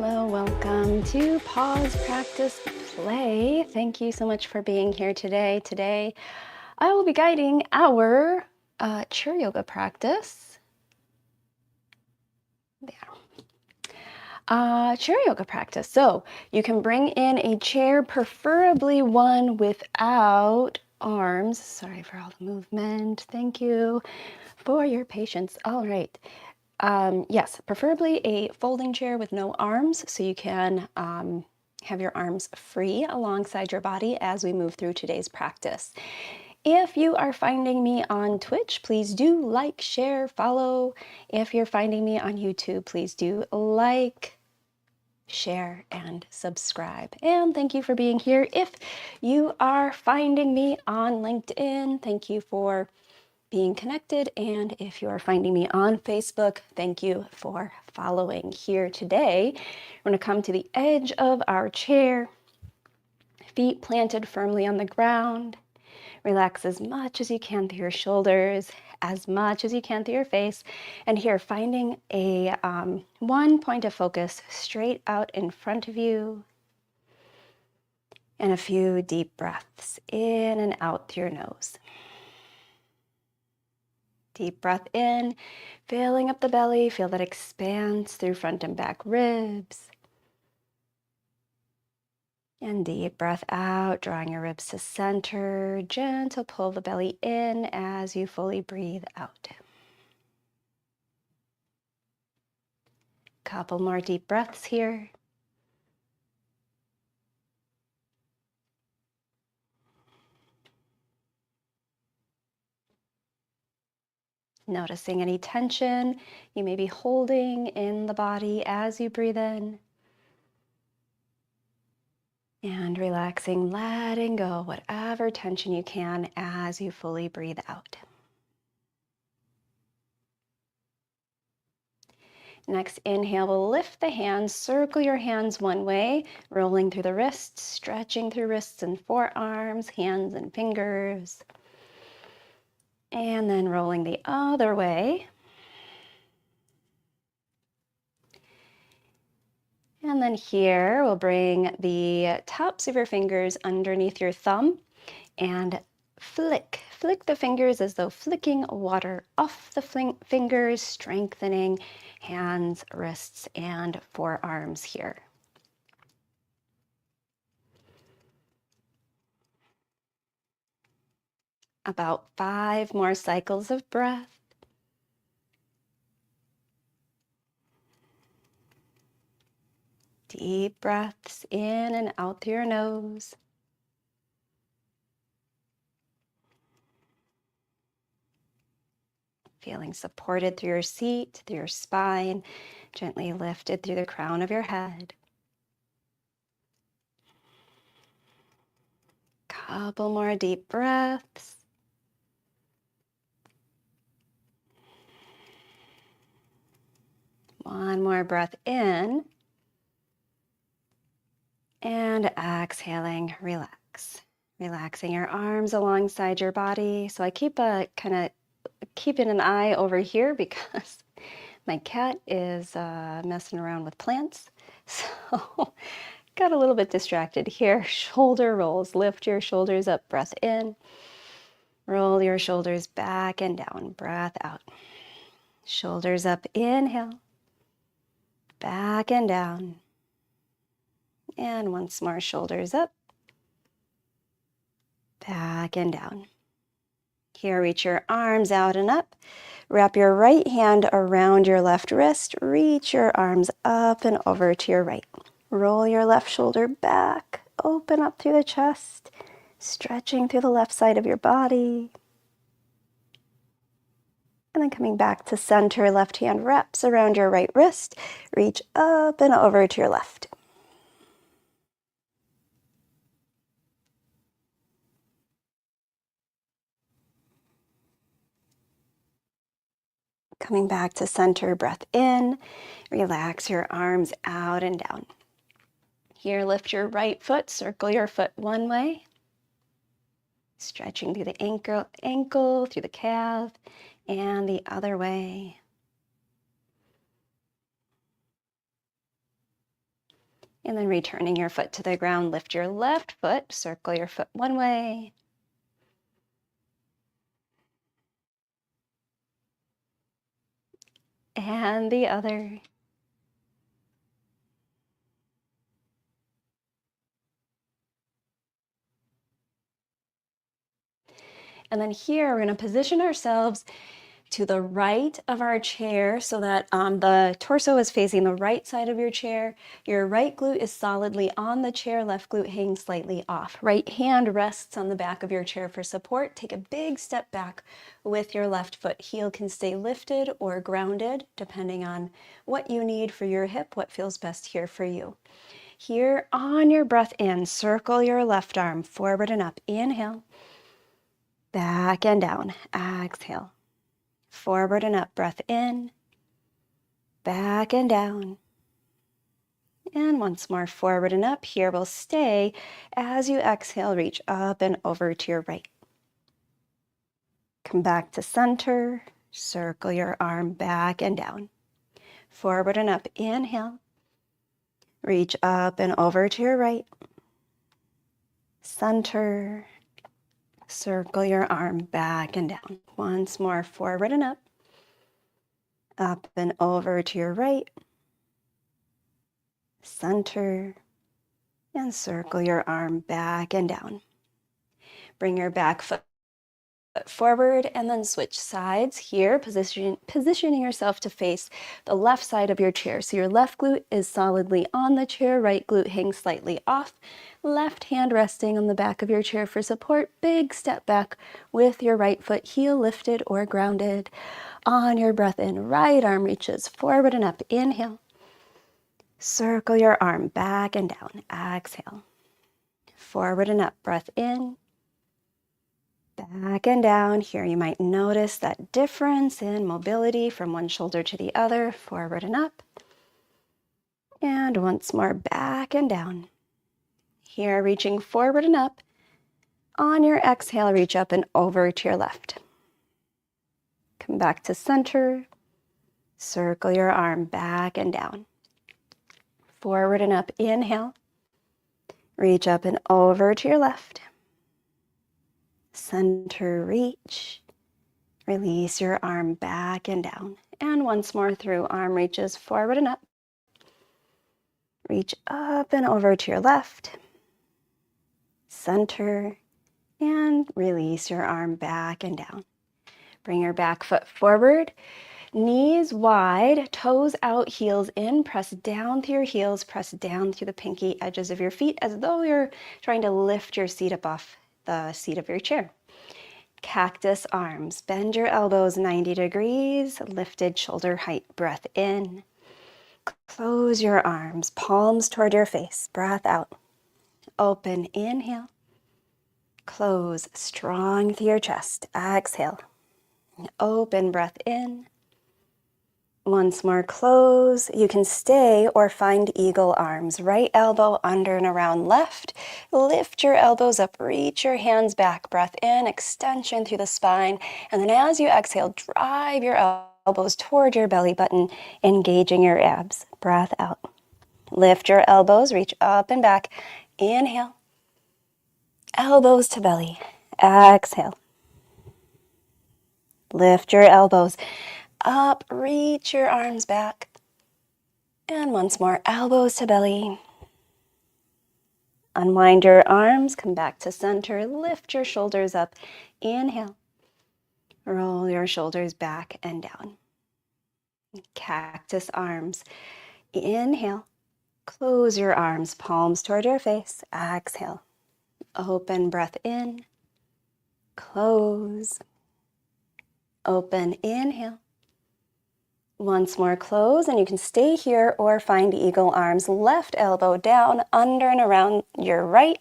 Hello, welcome to Pause, Practice, Play. Thank you so much for being here today. Today, I will be guiding our chair yoga practice. Chair yoga practice. So you can bring in a chair, preferably one without arms. Sorry for all the movement. Thank you for your patience. All right. Yes, preferably a folding chair with no arms, so you can have your arms free alongside your body as we move through today's practice. If you are finding me on Twitch, please do like, share, follow. If you're finding me on YouTube, please do like, share, and subscribe. And thank you for being here. If you are finding me on LinkedIn, thank you for being connected. And if you are finding me on Facebook, thank you for following. Here today, we're going to come to the edge of our chair, feet planted firmly on the ground. Relax as much as you can through your shoulders, as much as you can through your face. And here, finding a one point of focus straight out in front of you. And a few deep breaths in and out through your nose. Deep breath in, filling up the belly. Feel that expanse through front and back ribs. And deep breath out, drawing your ribs to center. Gentle pull the belly in as you fully breathe out. Couple more deep breaths here. Noticing any tension you may be holding in the body as you breathe in. And relaxing, letting go whatever tension you can as you fully breathe out. Next inhale, we'll lift the hands, circle your hands one way, rolling through the wrists, stretching through wrists and forearms, hands and fingers. And then rolling the other way. And then here, we'll bring the tops of your fingers underneath your thumb and flick the fingers as though flicking water off the fingers, strengthening hands, wrists, and forearms here. About 5 more cycles of breath. Deep breaths in and out through your nose. Feeling supported through your seat, through your spine, gently lifted through the crown of your head. Couple more deep breaths. One more breath in. And exhaling, relax. Relaxing your arms alongside your body. So I keep keeping an eye over here because my cat is messing around with plants. So got a little bit distracted here. Shoulder rolls, lift your shoulders up, breath in. Roll your shoulders back and down, breath out. Shoulders up, inhale. Back and down. And once more, shoulders up. Back and down. Here, reach your arms out and up. Wrap your right hand around your left wrist. Reach your arms up and over to your right. Roll your left shoulder back. Open up through the chest. Stretching through the left side of your body. And then coming back to center, left hand wraps around your right wrist. Reach up and over to your left. Coming back to center, breath in. Relax your arms out and down. Here, lift your right foot, circle your foot one way. Stretching through the ankle, through the calf, and the other way. And then returning your foot to the ground, lift your left foot, circle your foot one way. And the other. And then here, we're going to position ourselves to the right of our chair so that the torso is facing the right side of your chair. Your right glute is solidly on the chair, left glute hangs slightly off. Right hand rests on the back of your chair for support. Take a big step back with your left foot. Heel can stay lifted or grounded, depending on what you need for your hip, what feels best here for you. Here, on your breath in, circle your left arm forward and up. Inhale. Back and down. Exhale. Forward and up. Breath in. Back and down. And once more, forward and up. Here we'll stay. As you exhale, reach up and over to your right. Come back to center. Circle your arm back and down. Forward and up. Inhale. Reach up and over to your right. Center. Circle your arm back and down. Once more, forward and up. Up and over to your right. Center. And circle your arm back and down. Bring your back foot forward and then switch sides here, positioning yourself to face the left side of your chair. So your left glute is solidly on the chair, right glute hangs slightly off. Left hand resting on the back of your chair for support. Big step back with your right foot, heel lifted or grounded. On your breath in, right arm reaches forward and up. Inhale. Circle your arm back and down. Exhale. Forward and up. Breath in. Back and down. Here you might notice that difference in mobility from one shoulder to the other. Forward and up. And once more, back and down. Here, reaching forward and up. On your exhale, reach up and over to your left. Come back to center. Circle your arm back and down. Forward and up. Inhale. Reach up and over to your left. Center, reach. Release your arm back and down. And once more through, arm reaches forward and up. Reach up and over to your left. Center, and release your arm back and down. Bring your back foot forward. Knees wide, toes out, heels in. Press down through your heels. Press down through the pinky edges of your feet as though you're trying to lift your seat up off the seat of your chair. Cactus arms. Bend your elbows 90 degrees. Lifted shoulder height. Breath in. Close your arms. Palms toward your face. Breath out. Open. Inhale. Close. Strong through your chest. Exhale. Open. Breath in. Once more, close. You can stay or find eagle arms. Right elbow under and around left. Lift your elbows up, reach your hands back. Breath in, extension through the spine. And then as you exhale, drive your elbows toward your belly button, engaging your abs. Breath out. Lift your elbows, reach up and back. Inhale. Elbows to belly. Exhale. Lift your elbows up, reach your arms back. And once more, elbows to belly. Unwind your arms, come back to center, lift your shoulders up. Inhale. Roll your shoulders back and down. Cactus arms. Inhale. Close your arms, palms toward your face. Exhale. Open, breath in. Close. Open, inhale. Once more, close, and you can stay here or find eagle arms. Left elbow down, under and around your right.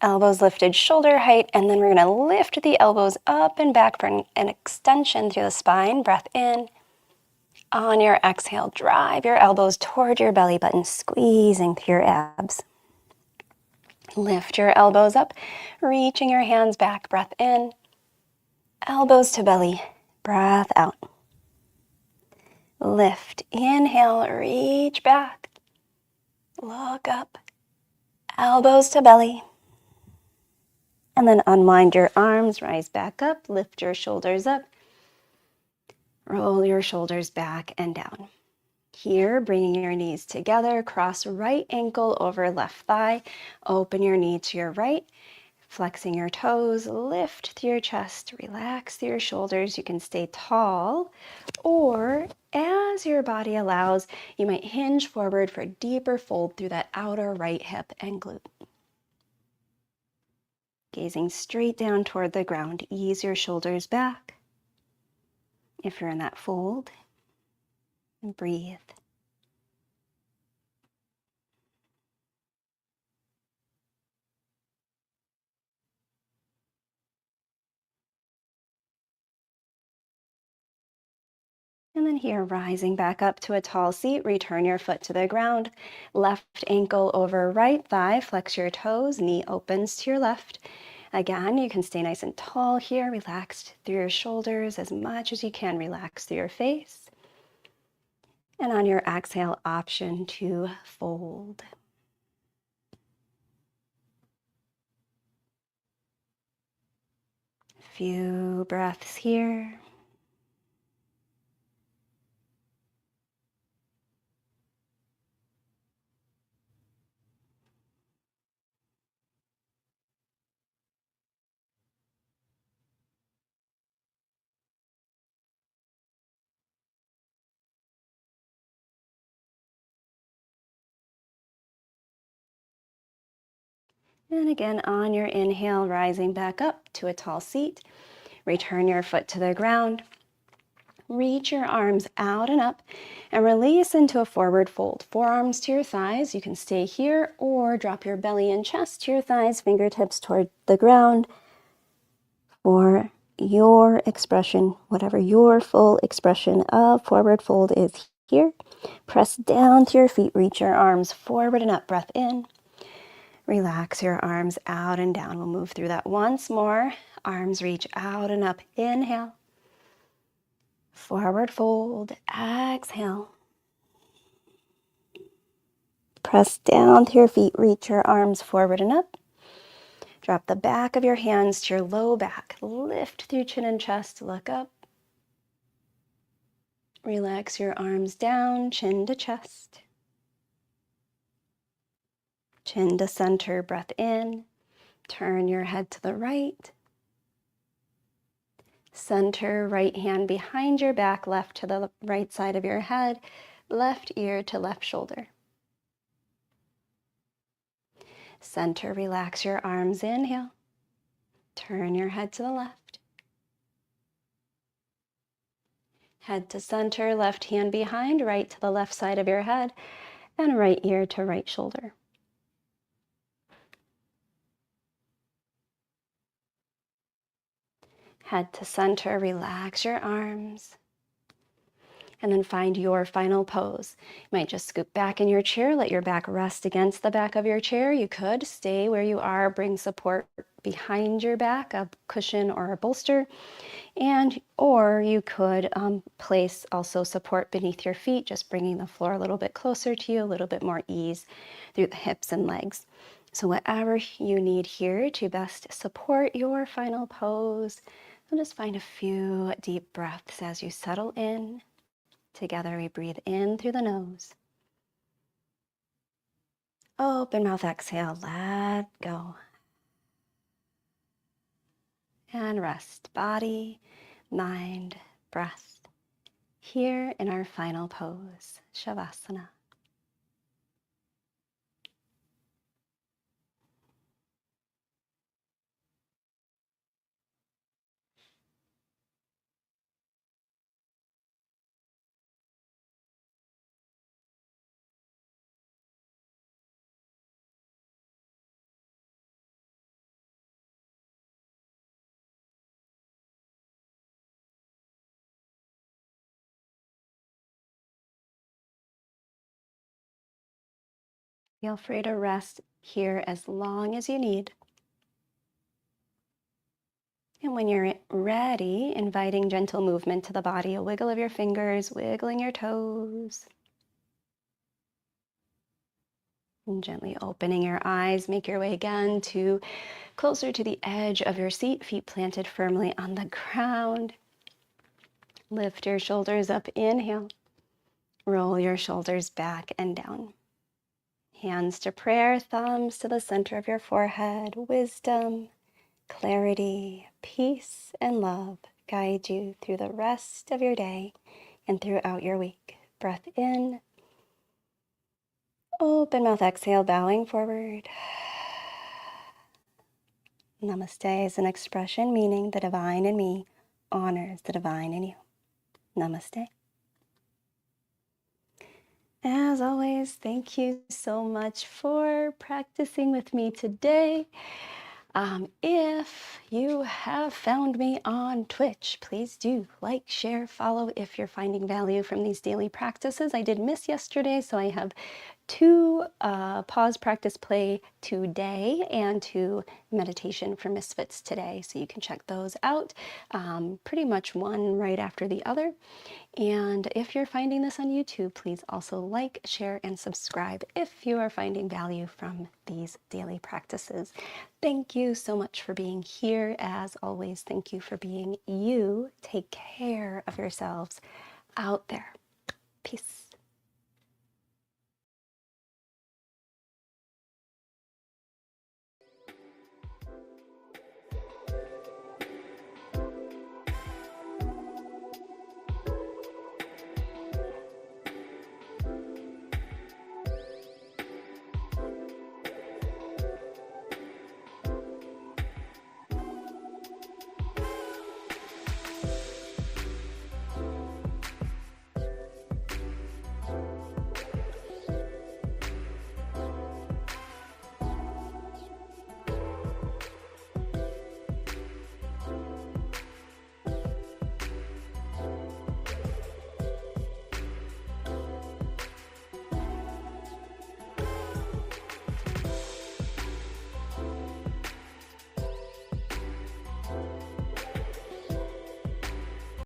Elbows lifted shoulder height, and then we're going to lift the elbows up and back for an extension through the spine. Breath in. On your exhale, drive your elbows toward your belly button, squeezing through your abs. Lift your elbows up, reaching your hands back. Breath in. Elbows to belly. Breath out. Lift, inhale, reach back. Look up, elbows to belly. And then unwind your arms, rise back up, lift your shoulders up, roll your shoulders back and down. Here, bringing your knees together, cross right ankle over left thigh, open your knee to your right, flexing your toes, lift through your chest, relax through your shoulders. You can stay tall, or as your body allows, you might hinge forward for a deeper fold through that outer right hip and glute. Gazing straight down toward the ground, ease your shoulders back. If you're in that fold, breathe. And then here, rising back up to a tall seat, return your foot to the ground. Left ankle over right thigh, flex your toes, knee opens to your left. Again, you can stay nice and tall here, relaxed through your shoulders as much as you can, relax through your face. And on your exhale, option to fold. Few breaths here. And again, on your inhale, rising back up to a tall seat. Return your foot to the ground. Reach your arms out and up and release into a forward fold. Forearms to your thighs. You can stay here or drop your belly and chest to your thighs, fingertips toward the ground for your expression, whatever your full expression of forward fold is here. Press down to your feet, reach your arms forward and up, breath in. Relax your arms out and down. We'll move through that once more. Arms reach out and up. Inhale. Forward fold. Exhale. Press down to your feet. Reach your arms forward and up. Drop the back of your hands to your low back. Lift through chin and chest. Look up. Relax your arms down, chin to chest. Chin to center. Breath in. Turn your head to the right. Center, right hand behind your back, left to the right side of your head, left ear to left shoulder. Center, relax your arms, inhale. Turn your head to the left. Head to center, left hand behind, right to the left side of your head, and right ear to right shoulder. Head to center, relax your arms. And then find your final pose. You might just scoop back in your chair, let your back rest against the back of your chair. You could stay where you are, bring support behind your back, a cushion or a bolster, or you could place also support beneath your feet, just bringing the floor a little bit closer to you, a little bit more ease through the hips and legs. So whatever you need here to best support your final pose, and just find a few deep breaths as you settle in. Together we breathe in through the nose. Open mouth, exhale, let go. And rest, body, mind, breath, here in our final pose, Shavasana. Feel free to rest here as long as you need. And when you're ready, inviting gentle movement to the body, a wiggle of your fingers, wiggling your toes. And gently opening your eyes, make your way again to closer to the edge of your seat, feet planted firmly on the ground. Lift your shoulders up, inhale. Roll your shoulders back and down. Hands to prayer, thumbs to the center of your forehead. Wisdom, clarity, peace, and love guide you through the rest of your day and throughout your week. Breath in. Open mouth, exhale, bowing forward. Namaste is an expression meaning the divine in me honors the divine in you. Namaste. As always, thank you so much for practicing with me today. If you have found me on Twitch, please do like, share, follow if you're finding value from these daily practices. I did miss yesterday, so I have 2 pause, practice, play today and 2 meditation for misfits today. So you can check those out, pretty much one right after the other. And if you're finding this on YouTube, please also like, share, and subscribe if you are finding value from these daily practices. Thank you so much for being here. As always, thank you for being you. Take care of yourselves out there. Peace.